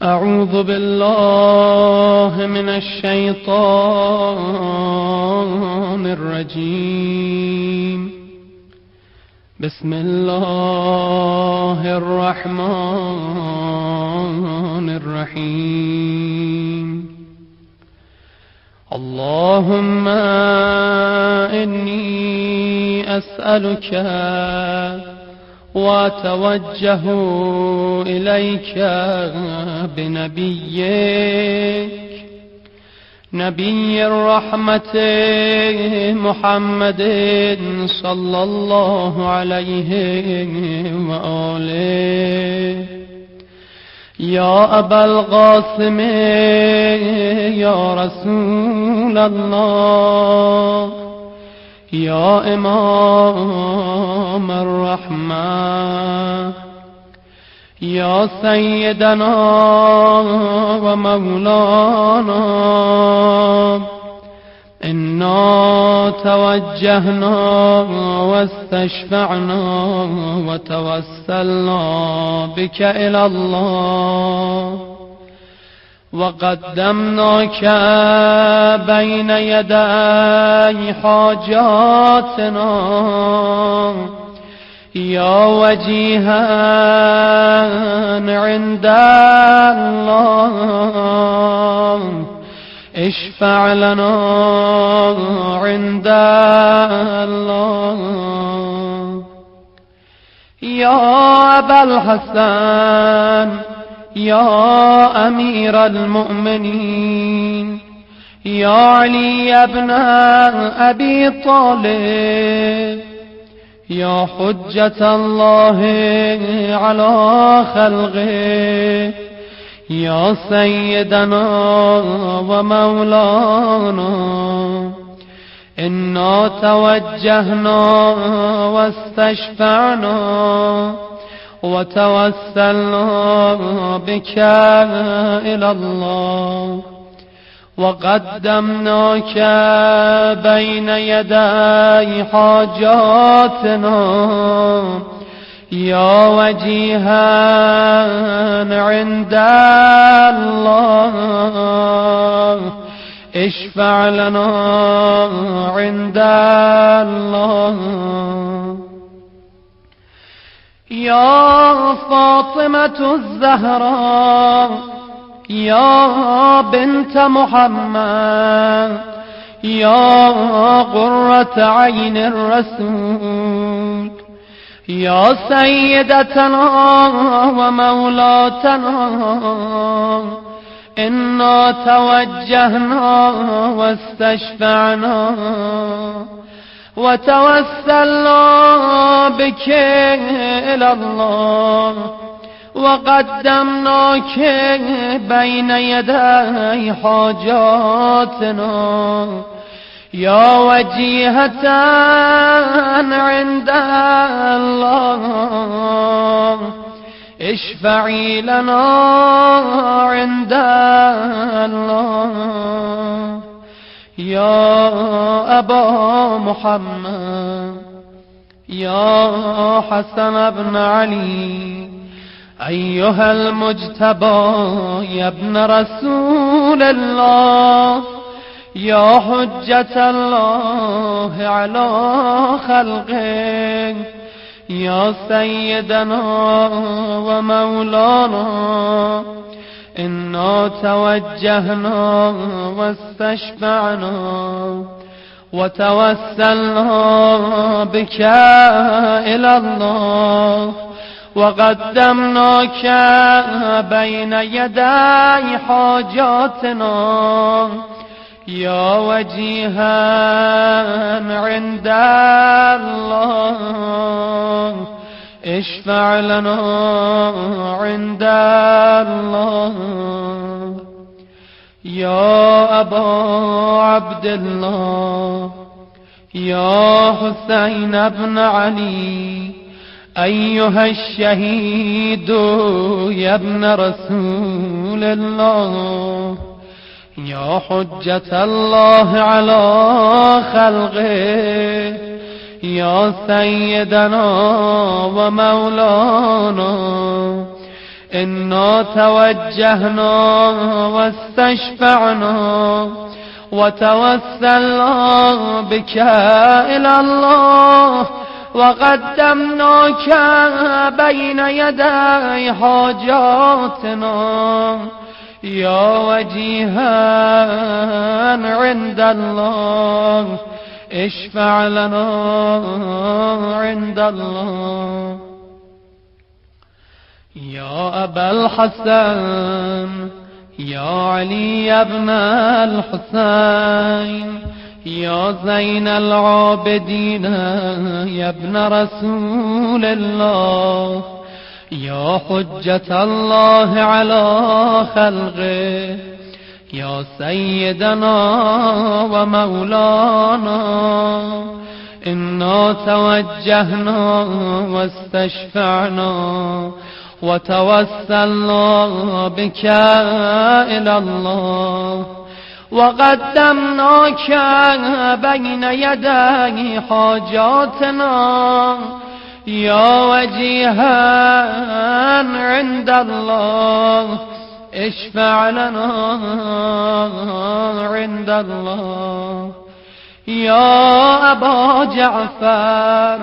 أعوذ بالله من الشيطان الرجيم. بسم الله الرحمن الرحيم. اللهم إني أسألك وأتوجه إليك بنبيك نبي الرحمة محمد صلى الله عليه وآله. يا أبا القاسم يا رسول الله، يا إمام الرحمة، يا سيدنا ومولانا، إنا توجهنا واستشفعنا وتوسلنا بك إلى الله، وقدمناك بين يدي حاجاتنا يا وجيها عند الله، اشفع لنا عند الله. يا أبا الحسن يا أمير المؤمنين، يا علي بن أبي طالب، يا حجة الله على خلقه، يا سيدنا ومولانا، إنا توجهنا واستشفعنا وتوسلنا بك إلى الله، وقدمناك بين يدي حاجاتنا يا وجيها عند الله، اشفع لنا عند الله. يا فاطمة الزهراء يا بنت محمد، يا قرة عين الرسول، يا سيدتنا ومولاتنا، إنا توجهنا واستشفعنا وتوسلنا بك إلى الله، وقدمناك بين يدي حاجاتنا يا وجيهة عند الله، اشفعي لنا عند الله. يا أبا محمد يا حسن بن علي، أيها المجتبى يا ابن رسول الله، يا حجة الله على خلقه، يا سيدنا ومولانا، إنا توجهنا واستشفعنا وتوسلنا بك إلى الله، وقدمناك بين يدي حاجاتنا يا وجيها عند الله، اشفع لنا عند الله. يا أبا عبد الله يا حسين بن علي، أيها الشهيد يا ابن رسول الله، يا حجة الله على خلقه، يا سيدنا ومولانا، إنا توجهنا واستشفعنا وتوسلنا بك إلى الله وقدمناك بين يدي حاجاتنا يا وجيها عند الله اشفع لنا عند الله. يا أبا الحسن يا علي بن الحسين يا زين العابدين يا ابن رسول الله يا حجة الله على خلقه يا سيدنا ومولانا إنا توجهنا واستشفعنا وتوسلنا بك إلى الله وقدمناك بين يدي حاجاتنا يا وجيها عند الله اشفع لنا عند الله. يا أبا جعفر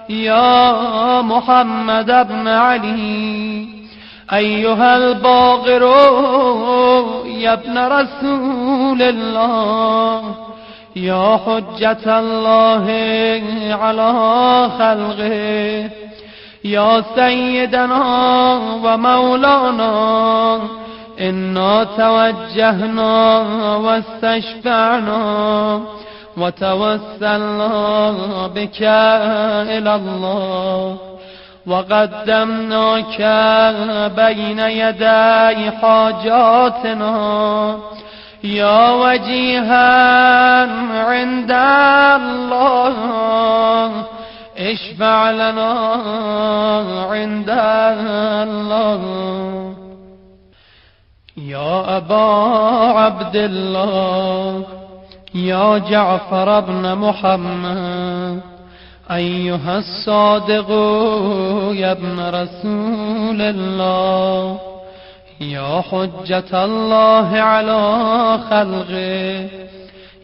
يا محمد بن علي أيها الباقر يا ابن رسول الله يا حجة الله على خلقه يا سيدنا ومولانا إنا توجهنا واستشفعنا وتوسلنا بك إلى الله وقدمناك بين يدي حاجاتنا يا وجيها عند الله اشفع لنا عند الله. يا أبا عبد الله يا جعفر بن محمد أيها الصادق يا ابن رسول الله يا حجة الله على خلقه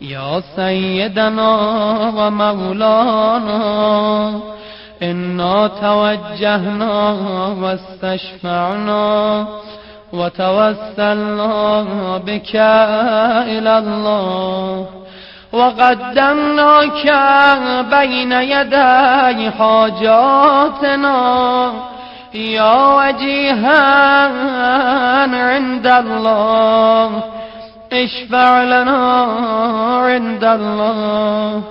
يا سيدنا ومولانا إنا توجهنا واستشفعنا وتوسلنا بك إلى الله وقدمناك بين يدي حاجاتنا يا وجيها عند الله اشفع لنا عند الله.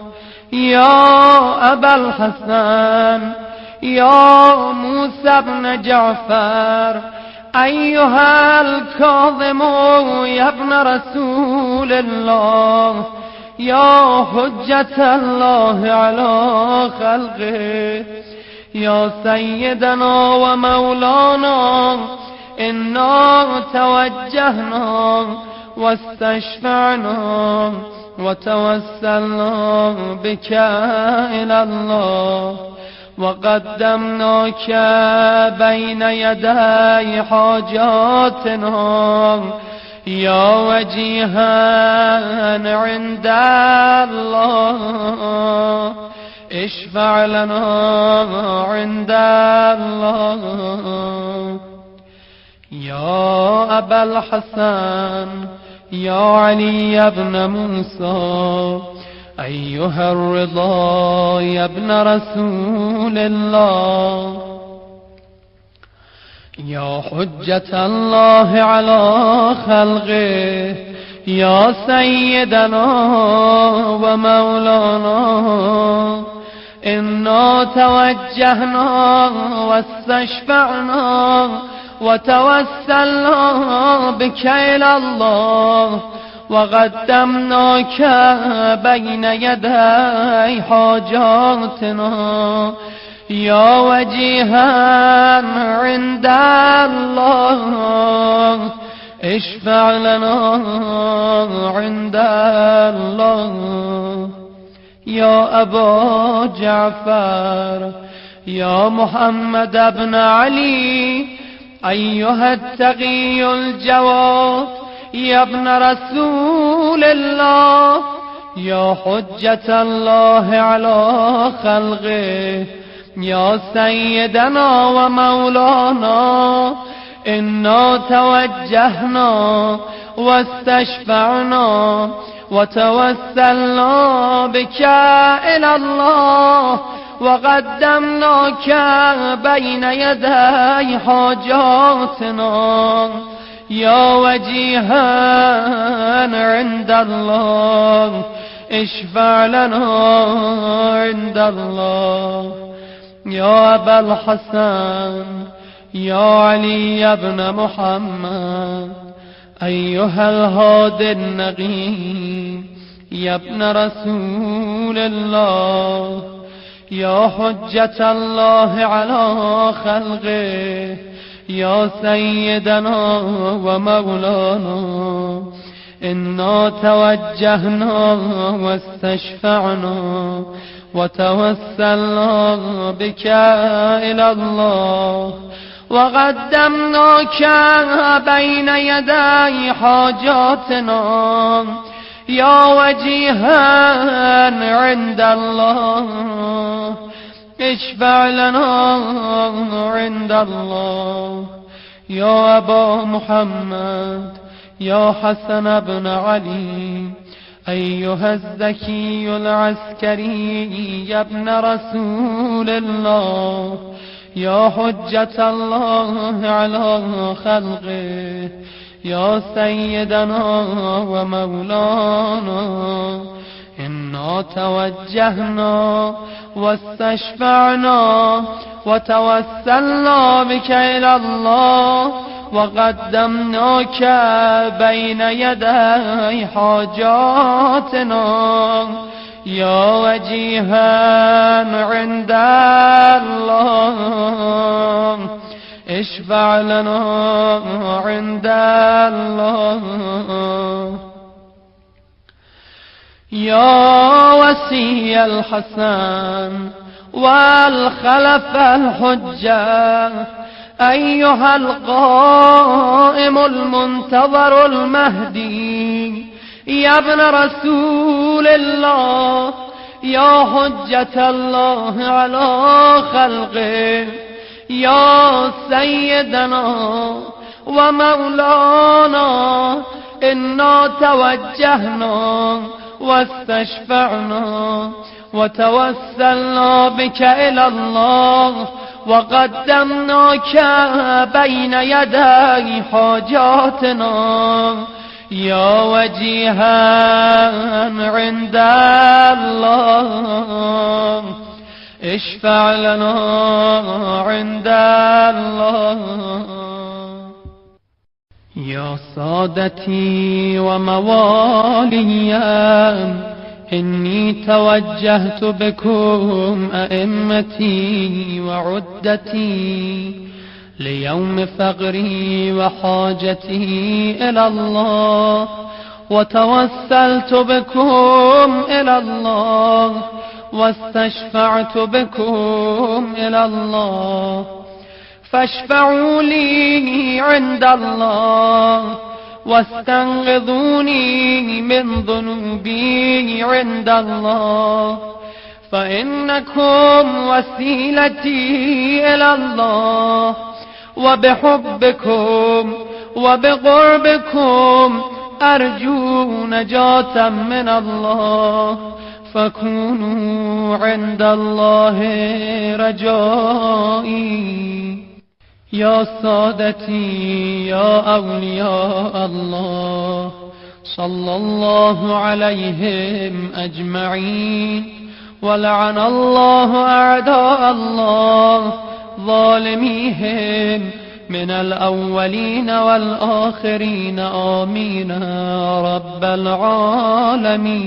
يا أبا الحسن يا موسى بن جعفر أيها الكاظم يا ابن رسول الله يا حجة الله على خلقه يا سيدنا ومولانا إنا توجهنا واستشفعنا وتوسلنا بك إلى الله وقدمناك بين يدي حاجاتنا يا وجيها عند الله اشفع لنا عند الله. يا أبا الحسن يا علي بن موسى أيها الرضا يا ابن رسول الله يا حجة الله على خلقه يا سيدنا ومولانا إنا توجهنا واستشفعنا وتوسلنا بك إلى الله وقدمناك بين يدي حاجاتنا يا وجيها عند الله اشفع لنا عند الله. يا أبا جعفر يا محمد بن علي أيها التقي الجواد يا ابن رسول الله، يا حجة الله على خلقه، يا سيدنا ومولانا، إنا توجهنا واستشفعنا وتوسلنا بك إلى الله، وقدمناك بين يدي حاجاتنا يا وجيها عند الله، اشفع لنا عند الله. يا أبا الحسن يا علي بن محمد، أيها الهادي النقي يا ابن رسول الله، يا حجة الله على خلقه، يا سيدنا ومولانا، إنا توجهنا واستشفعنا وتوسلنا بك إلى الله، وقدمناك بين يدي حاجاتنا يا وجيها عند الله، اشفع لنا عند الله. يا أبا محمد يا حسن بن علي، أيها الزكي العسكري يا ابن رسول الله، يا حجة الله على خلقه، يا سيدنا ومولانا، إنا توجهنا واستشفعنا وتوسلنا بك إلى الله، وقدمناك بين يدي حاجاتنا يا وجيها عند الله، اشفع لنا عند الله. يا وصي الحسن والخلف الحجة، أيها القائم المنتظر المهدي يا ابن رسول الله، يا حجة الله على خلقه، يا سيدنا ومولانا، إنا توجهنا واستشفعنا وتوسلنا بك إلى الله، وقدمناك بين يدي حاجاتنا يا وجيها عند الله، اشفع لنا عند الله. يا سادتي وموالي، إني توجهت بكم أئمتي وعدتي ليوم فقري وحاجتي إلى الله، وتوسلت بكم إلى الله، واستشفعت بكم إلى الله، فاشفعوا لي عند الله، واستنقذوني من ذنوبي عند الله، فإنكم وسيلتي إلى الله، وبحبكم وبقربكم أرجو نجاة من الله، فكونوا عند الله رجائي. يا سادتي يا أولياء الله، صلى الله عليهم أجمعين، ولعن الله أعداء الله ظالميهم من الأولين والآخرين، آمين رب العالمين.